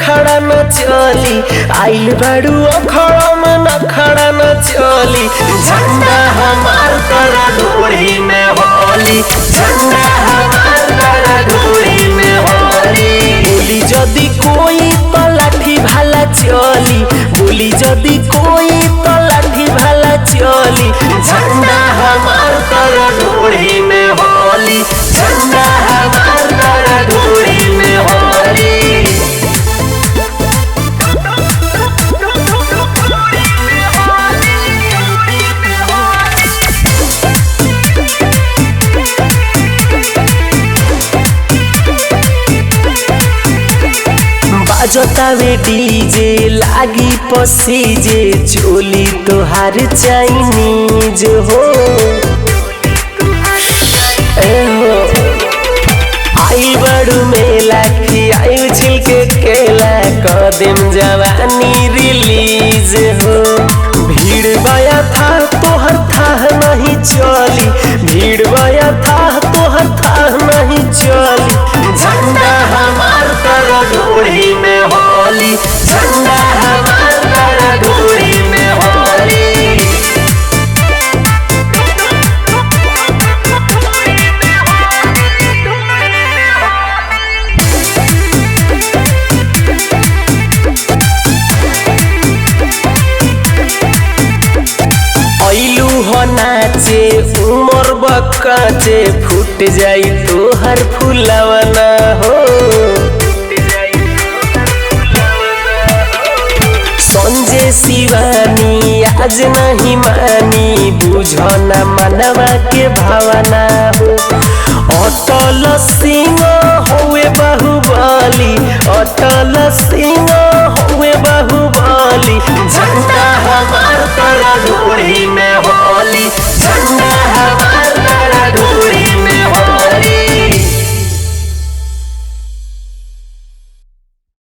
खड़ा न चली, आइल बाड़ू अखड़ा में न खड़ा न चली। झंडा हमार तोरा ढोरी में होली, झंडा हमार तोरा ढोरी में होली। बोली जदी कोई तो लाठी भाला चली, बोली जदी कोई तो लाठी भाला चली। झंडा हमार तोरा ढोरी में होली, झंडा हमार तोरा ढोरी में होली। बाजतावे डीजे लागी पसीजे, चोली तोहार चाइनीज हो। आई बड़ू मेला खियाई छिलके केला, कदम जवानी रिलीज हो। भीड़ बाया था तोहर था नहीं चली, भीड़ बाया था तोहर था नहीं चली। झंडा हमार तोरा ढोरी में होली, झंडा हमार तोरा ढोरी में होली। ऐलू हो नाचे उमर बकाचे, फूट जाई तोहर फुलवना हो। संजय शिवानी आज नहीं मानी, बुझो न मनवा के भावना हो। अटल सिंह हुए बाहुबली, अटल सिंह हुए